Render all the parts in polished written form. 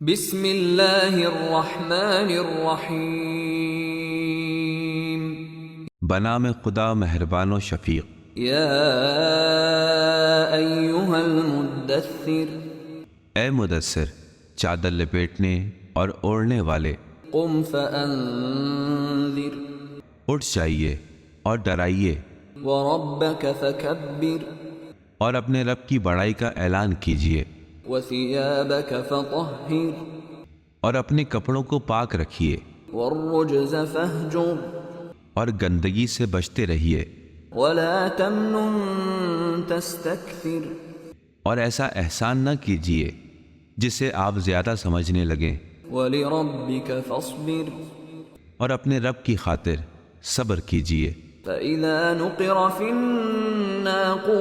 بسم اللہ الرحمن الرحیم بنام خدا مہربان و شفیق۔ یا ایہا المدثر اے مدثر، چادر لپیٹنے اور اوڑھنے والے، قم فانذر اٹھ جائیے اور ڈرائیے، وربک فکبر اور اپنے رب کی بڑائی کا اعلان کیجیے، وثیابک فطہر اور اپنے کپڑوں کو پاک رکھیے، والرجز فہجر اور گندگی سے بچتے رہیے، ولا تمنن تستکثر اور ایسا احسان نہ کیجیے جسے آپ زیادہ سمجھنے لگیں، ولربک فاصبر اور اپنے رب کی خاطر صبر کیجیے۔ فإذا نقر في الناقور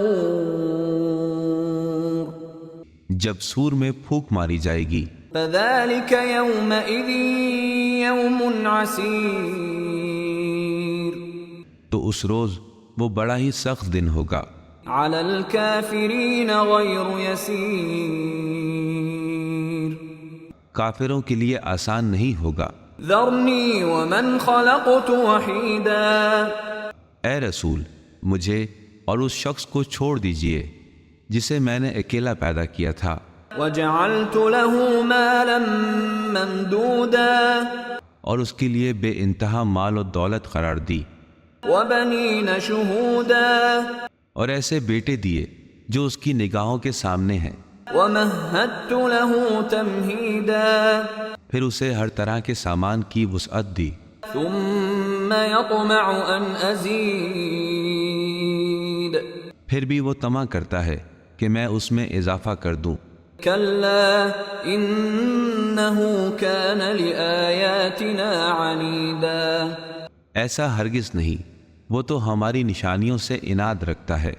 جب سور میں پھونک ماری جائے گی، فذلك يومئذ يوم عسير تو اس روز وہ بڑا ہی سخت دن ہوگا، على الكافرين غير يسير کافروں کے لیے آسان نہیں ہوگا۔ ذرني ومن خلقت وحيدا اے رسول، مجھے اور اس شخص کو چھوڑ دیجئے جسے میں نے اکیلا پیدا کیا تھا، وجعلت له مالا ممدودا اور اس کے لیے بے انتہا مال و دولت قرار دی، وبنين شهودا اور ایسے بیٹے دیے جو اس کی نگاہوں کے سامنے ہیں، ومهدت له تمهيدا پھر اسے ہر طرح کے سامان کی وسعت دی، ثم يطمع ان ازيد پھر بھی وہ طمع کرتا ہے کہ میں اس میں اضافہ کر دوں۔ كلا انه كان لآياتنا عنيدا ایسا ہرگز نہیں، وہ تو ہماری نشانیوں سے عناد رکھتا ہے۔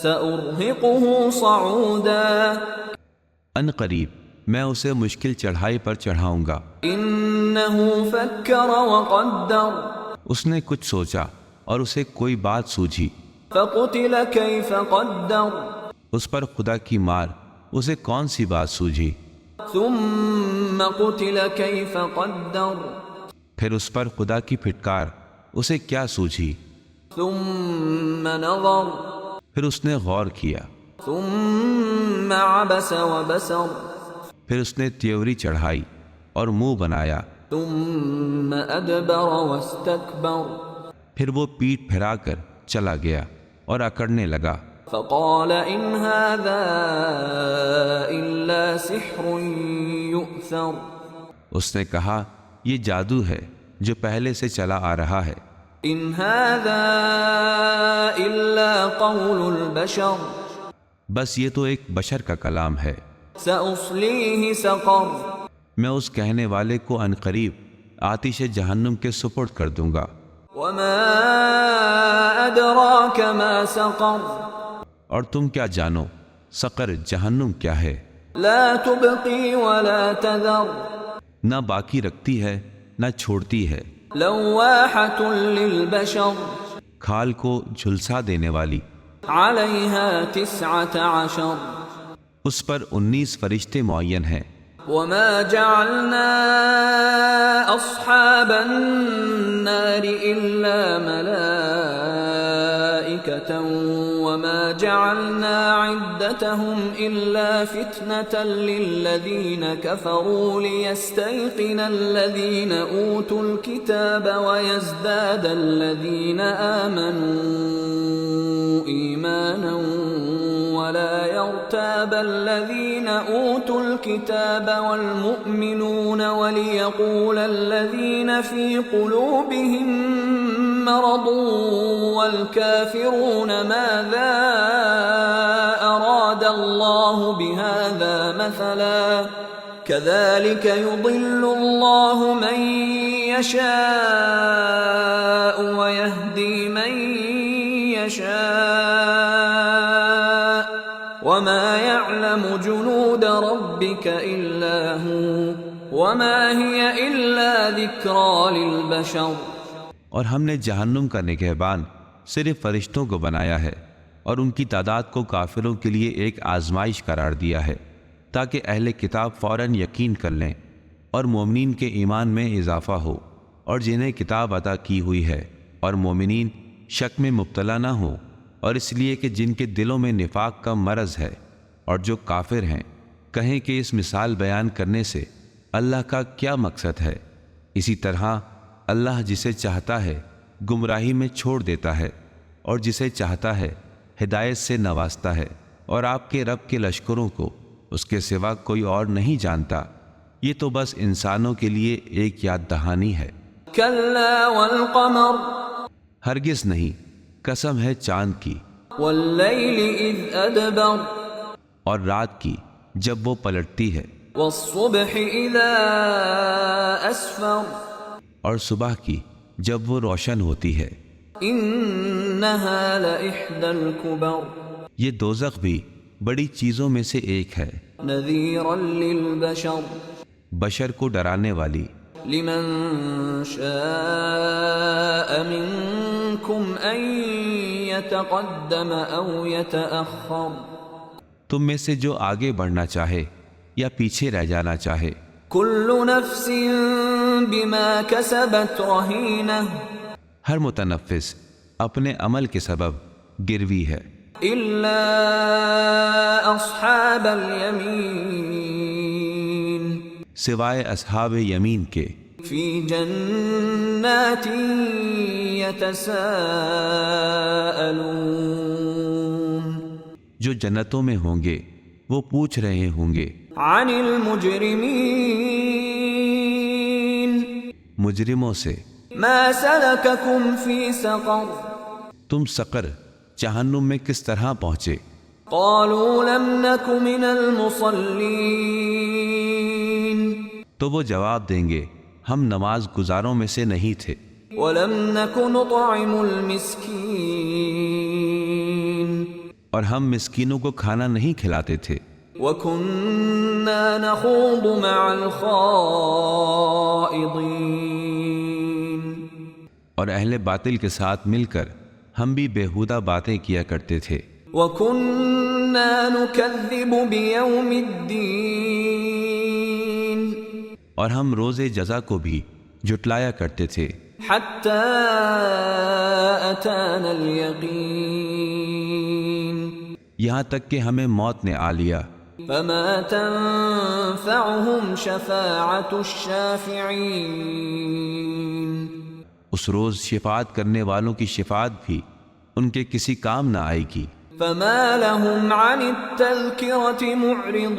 سأرهقه صعودا ان قریب میں اسے مشکل چڑھائی پر چڑھاؤں گا۔ انه فكر وقدر اس نے کچھ سوچا اور اسے کوئی بات سوجھی، فقتل كيف قدر اس پر خدا کی مار اسے کون سی بات سوجھی، ثم قتل كيف قدر پھر اس پر خدا کی پھٹکار اسے کیا سوجھی، ثم نظر پھر اس نے غور کیا، ثم عبس وبسر پھر اس نے تیوری چڑھائی اور منہ بنایا، ثم ادبر واستكبر پھر وہ پیٹھ پھرا کر چلا گیا اور اکڑنے لگا۔ فقال ان هذا الا سحر يؤثر اس نے کہا یہ جادو ہے جو پہلے سے چلا آ رہا ہے، ان هذا الا قول البشر بس یہ تو ایک بشر کا کلام ہے۔ سأصليه سقر میں اس کہنے والے کو عنقریب آتش جہنم کے سپرد کر دوں گا۔ وما ادراك ما سقر اور تم کیا جانو سقر جہنم کیا ہے؟ لا تبقي ولا تذر نہ باقی رکھتی ہے نہ چھوڑتی ہے، لواحة للبشر کھال کو جھلسا دینے والی، عليها 19 اس پر 19 فرشتے معین ہیں۔ وما جعلنا أصحاب النار إلا ملائكة وما جعلنا عدتهم إلا فتنة للذين كفروا ليستيقن الذين أوتوا الكتاب ويزداد الذين آمنوا إيمانا ولا يرتاب الذين أوتوا الكتاب والمؤمنون وليقول الذين في قلوبهم مرض والكافرون ماذا أراد الله بهذا مثلا كذلك يضل الله من يشاء ويهدي من يشاء وما يعلم جنود ربك إلا هو وما هي إلا ذكرى للبشر اور ہم نے جہنم کا نگہبان صرف فرشتوں کو بنایا ہے اور ان کی تعداد کو کافروں کے لیے ایک آزمائش قرار دیا ہے، تاکہ اہل کتاب فوراً یقین کر لیں اور مومنین کے ایمان میں اضافہ ہو، اور جنہیں کتاب عطا کی ہوئی ہے اور مومنین شک میں مبتلا نہ ہوں، اور اس لیے کہ جن کے دلوں میں نفاق کا مرض ہے اور جو کافر ہیں کہیں کہ اس مثال بیان کرنے سے اللہ کا کیا مقصد ہے۔ اسی طرح اللہ جسے چاہتا ہے گمراہی میں چھوڑ دیتا ہے اور جسے چاہتا ہے ہدایت سے نوازتا ہے، اور آپ کے رب کے لشکروں کو اس کے سوا کوئی اور نہیں جانتا۔ یہ تو بس انسانوں کے لیے ایک یاد دہانی ہے۔ كلا والقمر ہرگز نہیں، قسم ہے چاند کی والليل إذ أدبر اور رات کی جب وہ پلٹتی ہے، والصبح إذا أسفر اور صبح کی جب وہ روشن ہوتی ہے۔ إنها لإحدى الكبر یہ دوزخ بھی بڑی چیزوں میں سے ایک ہے، نذيرا للبشر بشر کو ڈرانے والی۔ لمن شاء منكم أن يتقدم أو يتأخر تم میں سے جو آگے بڑھنا چاہے یا پیچھے رہ جانا چاہے۔ كل نفس بما كسبت رهينة ہر متنفس اپنے عمل کے سبب گروی ہے، إلا أصحاب اليمين سوائے اصحاب یمین کے، في جنات يتساءلون جو جنتوں میں ہوں گے وہ پوچھ رہے ہوں گے عن المجرمين مجرموں سے، ما سلككم في سقر تم سقر جہنم میں کس طرح پہنچے؟ قالوا لم نك من المصلين تو وہ جواب دیں گے ہم نماز گزاروں میں سے نہیں تھے، ولم نك نطعم المسكين اور ہم مسکینوں کو کھانا نہیں کھلاتے تھے، وكنا نخوض مع الخائضين اور اہل باطل کے ساتھ مل کر ہم بھی بیہودہ باتیں کیا کرتے تھے، وكنا نكذب بيوم الدين اور ہم روز جزا کو بھی جھٹلایا کرتے تھے، حتى أتانا اليقين یہاں تک کہ ہمیں موت نے آ لیا۔ فما تنفعهم شفاعة الشافعين اس روز شفاعت کرنے والوں کی شفاعت بھی ان کے کسی کام نہ آئے گی۔ فما لهم عن التذكرة معرضين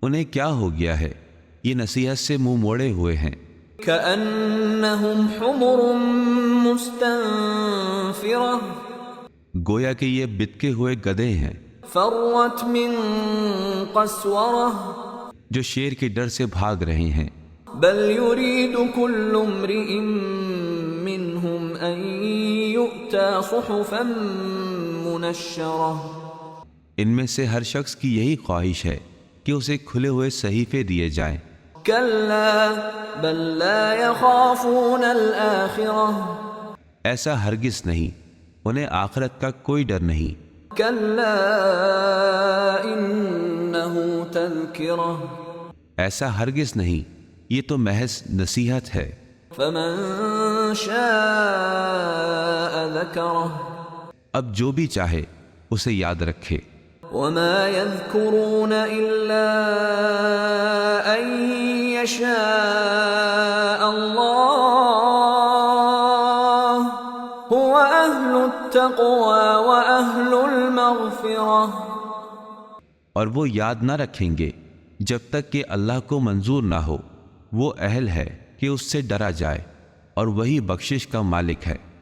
انہیں کیا ہو گیا ہے، یہ نصیحت سے منہ موڑے ہوئے ہیں، كأنهم حمر مستنفرة گویا کہ یہ بتکے ہوئے گدھے ہیں فرت من قسورة جو شیر کے ڈر سے بھاگ رہے ہیں۔ بل يريد كل امرئ منهم أن يؤتى صحفا منشرة ان میں سے ہر شخص کی یہی خواہش ہے کہ اسے کھلے ہوئے صحیفے دیے جائیں، كلا بل لا يخافون الآخرة ایسا ہرگز نہیں، انہیں آخرت کا کوئی ڈر نہیں۔ كلا إنه تذكرة ایسا ہرگز نہیں، یہ تو محض نصیحت ہے۔ فمن شاء ذكره اب جو بھی چاہے اسے یاد رکھے۔ وما يذكرون إلا أن يشاء الله هو أهل التقوى وأهل المغفرة اور وہ یاد نہ رکھیں گے جب تک کہ اللہ کو منظور نہ ہو، وہ اہل ہے کہ اس سے ڈرا جائے اور وہی بخشش کا مالک ہے۔